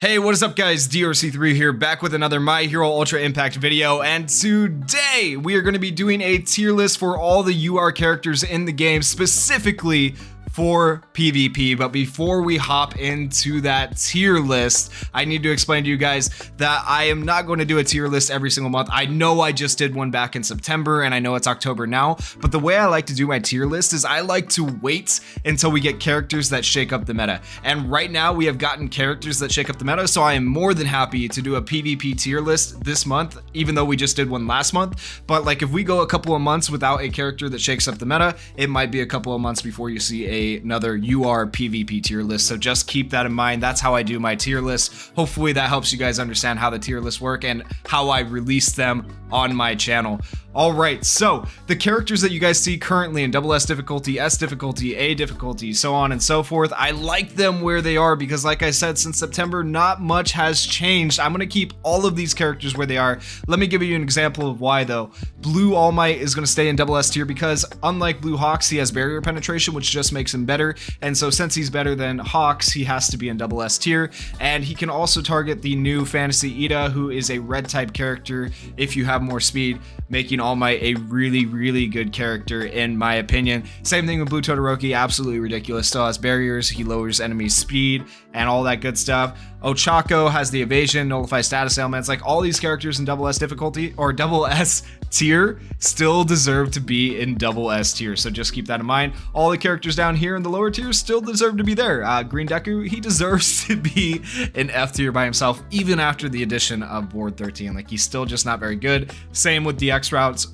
Hey, what is up guys, DRC3 here, back with another My Hero Ultra Impact video, and today we are going to be doing a tier list for all the UR characters in the game, specifically for PvP. But before we hop into that tier list, I need to explain to you guys that I am not going to do a tier list every single month. I know I just did one back in September and I know it's October now, but the way I like to do my tier list is I like to wait until we get characters that shake up the meta. And right now we have gotten characters that shake up the meta, so I am more than happy to do a PvP tier list this month, even though we just did one last month. But like if we go a couple of months without a character that shakes up the meta, it might be a couple of months before you see another UR PvP tier list. So just keep that in mind. That's how I do my tier list. Hopefully that helps you guys understand how the tier lists work and how I release them on my channel. Alright, so the characters that you guys see currently in SS difficulty, S difficulty, A difficulty, so on and so forth, I like them where they are because like I said, since September, not much has changed. I'm going to keep all of these characters where they are. Let me give you an example of why though. Blue All Might is going to stay in SS tier because unlike Blue Hawks, he has barrier penetration, which just makes him better. And so since he's better than Hawks, he has to be in SS tier. And he can also target the new Fantasy Ida, who is a red type character if you have more speed, making All Might a really good character in my opinion. Same thing with Blue Todoroki, absolutely ridiculous. Still has barriers, he lowers enemy speed and all that good stuff. Ochako has the evasion, nullify status ailments. Like all these characters in SS difficulty or SS tier still deserve to be in SS tier, so just keep that in mind. All the characters down here in the lower tier still deserve to be there. Green Deku, he deserves to be in F tier by himself even after the addition of Board 13. Like he's still just not very good. Same with DX routes,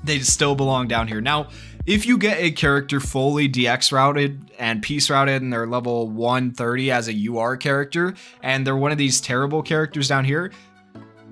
they still belong down here. Now if you get a character fully DX routed and peace routed and they're level 130 as a UR character and they're one of these terrible characters down here,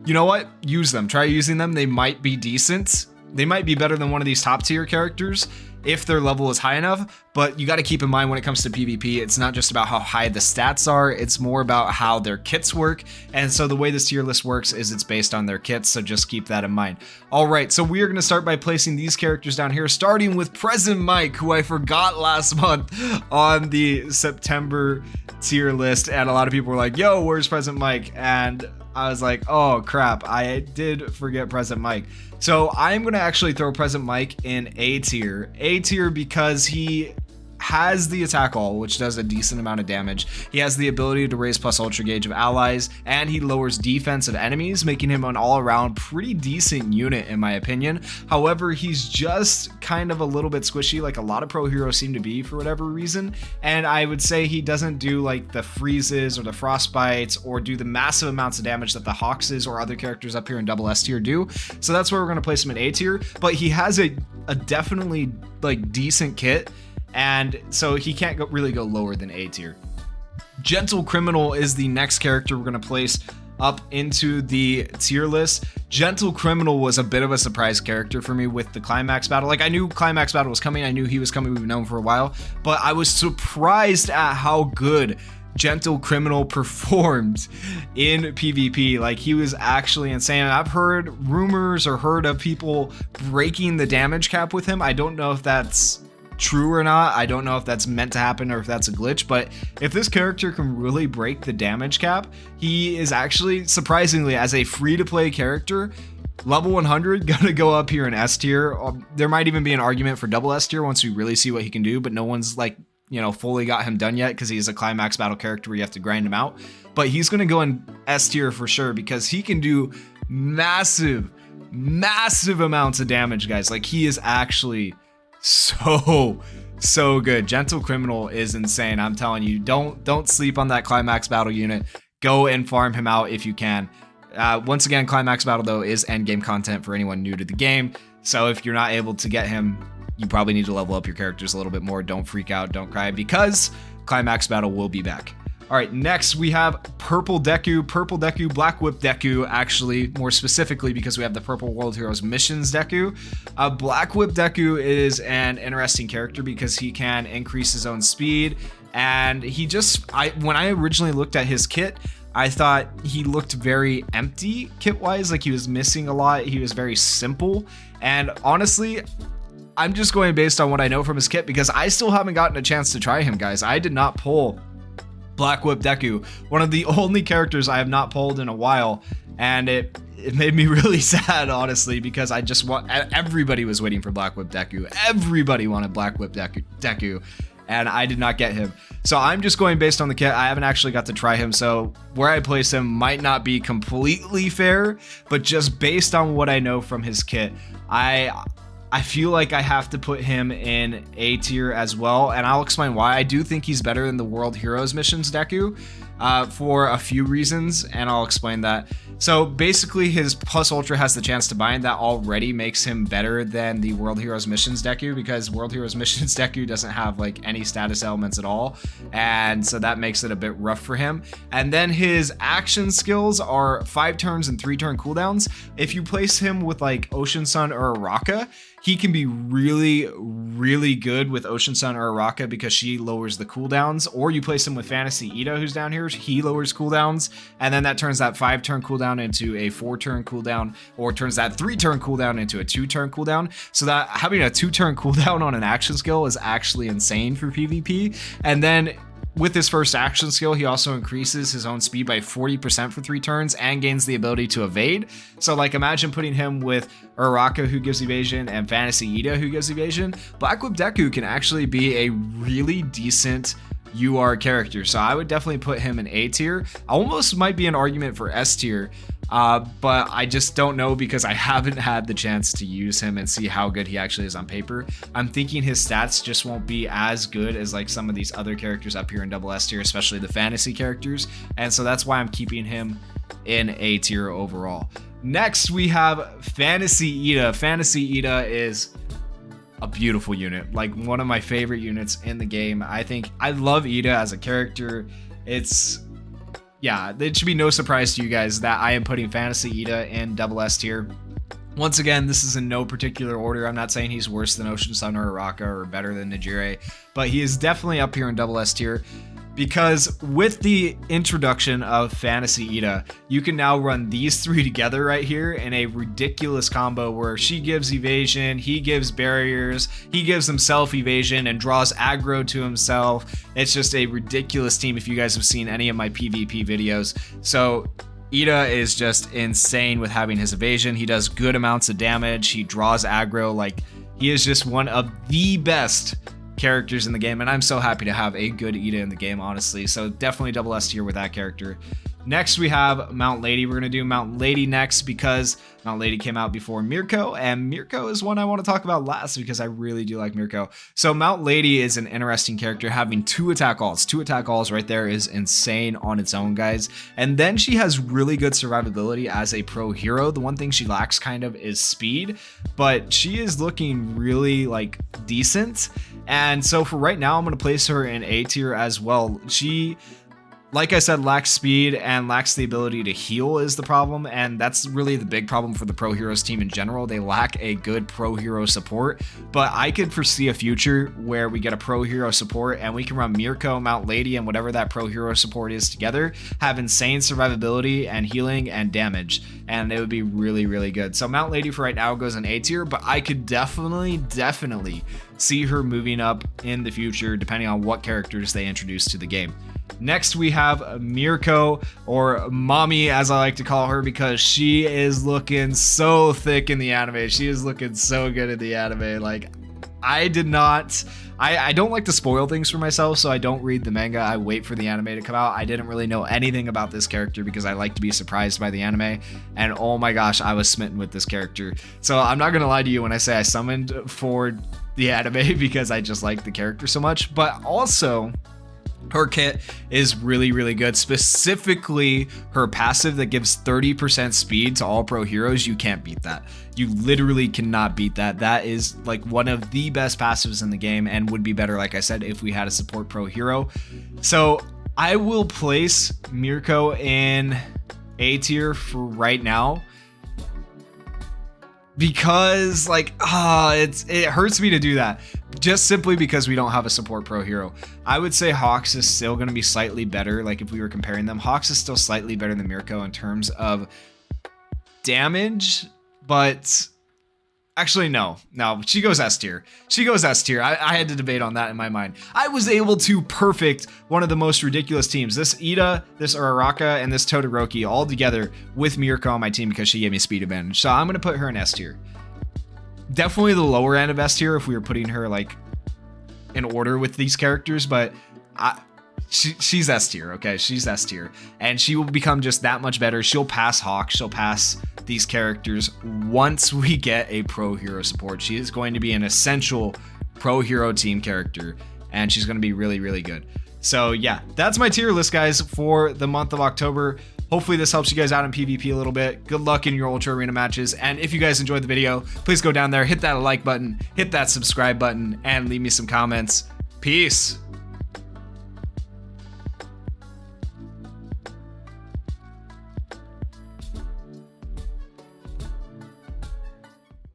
you know what? Use them. Try using them. They might be decent. They might be better than one of these top tier characters if their level is high enough, but you got to keep in mind when it comes to PvP, it's not just about how high the stats are, it's more about how their kits work. And so the way this tier list works is it's based on their kits, so just keep that in mind. All right, so we are going to start by placing these characters down here, starting with Present Mike, who I forgot last month on the September tier list, and a lot of people were like, yo, where's Present Mike? And I was like, oh crap, I did forget Present Mike. So I'm going to actually throw Present Mike in A tier. A tier because he has the attack all, which does a decent amount of damage. He has the ability to raise plus ultra gauge of allies, and he lowers defense of enemies, making him an all-around pretty decent unit in my opinion. However, he's just kind of a little bit squishy, like a lot of pro heroes seem to be for whatever reason. And I would say he doesn't do like the freezes or the frostbites or do the massive amounts of damage that the Hawkses or other characters up here in SS tier do. So that's where we're going to place him in A tier, but he has a definitely like decent kit, and so he can't really go lower than A tier. Gentle Criminal is the next character we're going to place up into the tier list. Gentle Criminal was a bit of a surprise character for me with the Climax Battle. Like I knew Climax Battle was coming, I knew he was coming, we've known for a while, but I was surprised at how good Gentle Criminal performed in PvP. Like he was actually insane. I've heard rumors or heard of people breaking the damage cap with him. I don't know if that's true or not. I don't know if that's meant to happen or if that's a glitch, but if this character can really break the damage cap, he is actually surprisingly, as a free-to-play character, level 100 gonna go up here in S tier. There might even be an argument for SS tier once we really see what he can do, but no one's like, you know, fully got him done yet because he's a Climax Battle character where you have to grind him out. But he's gonna go in S tier for sure because he can do massive amounts of damage, guys. Like he is actually so good. Gentle Criminal is insane. I'm telling you, don't sleep on that Climax Battle unit. Go and farm him out if you can. Once again, Climax Battle though is endgame content for anyone new to the game, so if you're not able to get him, you probably need to level up your characters a little bit more. Don't freak out, don't cry, because Climax Battle will be back. All right, next we have Purple Deku, Black Whip Deku, actually, more specifically because we have the Purple World Heroes Missions Deku. Black Whip Deku is an interesting character because he can increase his own speed, and he just, when I originally looked at his kit, I thought he looked very empty kit-wise, like he was missing a lot, he was very simple, and honestly, I'm just going based on what I know from his kit because I still haven't gotten a chance to try him, guys. I did not pull Black Whip Deku, one of the only characters I have not pulled in a while, and it made me really sad, honestly, because I just want, everybody was waiting for Black Whip Deku. Everybody wanted Black Whip Deku, and I did not get him. So I'm just going based on the kit. I haven't actually got to try him, so where I place him might not be completely fair, but just based on what I know from his kit, I feel like I have to put him in A tier as well, and I'll explain why. I do think he's better than the World Heroes Missions Deku for a few reasons, and I'll explain that. So basically his Plus Ultra has the chance to bind. That already makes him better than the World Heroes Missions Deku, because World Heroes Missions Deku doesn't have like any status elements at all, and so that makes it a bit rough for him. And then his action skills are 5 turns and 3 turn cooldowns. If you place him with like Ocean Sun or Araka, he can be really good with Ocean Sun or Araka because she lowers the cooldowns. Or you place him with Fantasy Ida, who's down here, he lowers cooldowns, and then that turns that 5 turn cooldown into a 4 turn cooldown, or turns that 3 turn cooldown into a 2 turn cooldown. So that having a 2 turn cooldown on an action skill is actually insane for PvP. And then with his first action skill, he also increases his own speed by 40% for 3 turns and gains the ability to evade. So like imagine putting him with Araka, who gives evasion, and Fantasy Ida, who gives evasion. Black Whip Deku can actually be a really decent UR character. So I would definitely put him in A tier. Almost might be an argument for S tier. But I just don't know because I haven't had the chance to use him and see how good he actually is on paper. I'm thinking his stats just won't be as good as like some of these other characters up here in double S tier, especially the fantasy characters. And so that's why I'm keeping him in A tier overall. Next, we have Fantasy Ida. Fantasy Ida is a beautiful unit, like one of my favorite units in the game. I love Ida as a character. Yeah, it should be no surprise to you guys that I am putting Fantasy Ida in double S tier. Once again, this is in no particular order. I'm not saying he's worse than Ocean Sun or Araka or better than Nijire, but he is definitely up here in double S tier, because with the introduction of Fantasy Ida, you can now run these 3 together right here in a ridiculous combo where she gives evasion, he gives barriers, he gives himself evasion and draws aggro to himself. It's just a ridiculous team if you guys have seen any of my PvP videos. So Ida is just insane with having his evasion. He does good amounts of damage, he draws aggro. Like, he is just one of the best characters in the game, and I'm so happy to have a good Ida in the game, honestly. So definitely double S tier with that character. Next, we have Mount Lady. We're going to do Mount Lady next because Mount Lady came out before Mirko, and Mirko is one I want to talk about last because I really do like Mirko. So Mount Lady is an interesting character, having 2 attack alls. 2 attack alls right there is insane on its own, guys. And then she has really good survivability as a pro hero. The one thing she lacks kind of is speed, but she is looking really like decent. And so for right now, I'm going to place her in A tier as well. She, like I said, lacks speed and lacks the ability to heal is the problem, and that's really the big problem for the Pro Heroes team in general. They lack a good Pro Hero support, but I could foresee a future where we get a Pro Hero support and we can run Mirko, Mount Lady, and whatever that Pro Hero support is together, have insane survivability and healing and damage, and it would be really good. So Mount Lady for right now goes in A tier, but I could definitely see her moving up in the future depending on what characters they introduce to the game. Next, we have Mirko, or Mommy as I like to call her, because she is looking so thick in the anime. She is looking so good in the anime. Like, I don't like to spoil things for myself, so I don't read the manga. I wait for the anime to come out. I didn't really know anything about this character because I like to be surprised by the anime, and oh my gosh, I was smitten with this character. So I'm not gonna lie to you when I say I summoned for the anime because I just like the character so much, but also her kit is really good, specifically her passive that gives 30% speed to all pro heroes. You can't beat that. You literally cannot beat that. That is like one of the best passives in the game and would be better, like I said, if we had a support pro hero. So I will place Mirko in A tier for right now, because like it hurts me to do that, just simply because we don't have a support pro hero. I would say Hawks is still going to be slightly better. Like, if we were comparing them, Hawks is still slightly better than Mirko in terms of damage, but Actually, no, she goes S tier. She goes S tier. I had to debate on that in my mind. I was able to perfect one of the most ridiculous teams. This Ida, this Uraraka, and this Todoroki all together with Mirko on my team because she gave me speed advantage. So I'm going to put her in S tier. Definitely the lower end of S tier if we were putting her like in order with these characters, but she's S tier, okay? She's S tier. And she will become just that much better. She'll pass Hawk. She'll pass these characters once we get a pro hero support. She is going to be an essential pro hero team character, and she's going to be really, really good. So yeah, that's my tier list, guys, for the month of October. Hopefully this helps you guys out in PvP a little bit. Good luck in your Ultra Arena matches. And if you guys enjoyed the video, please go down there, hit that like button, hit that subscribe button, and leave me some comments. Peace.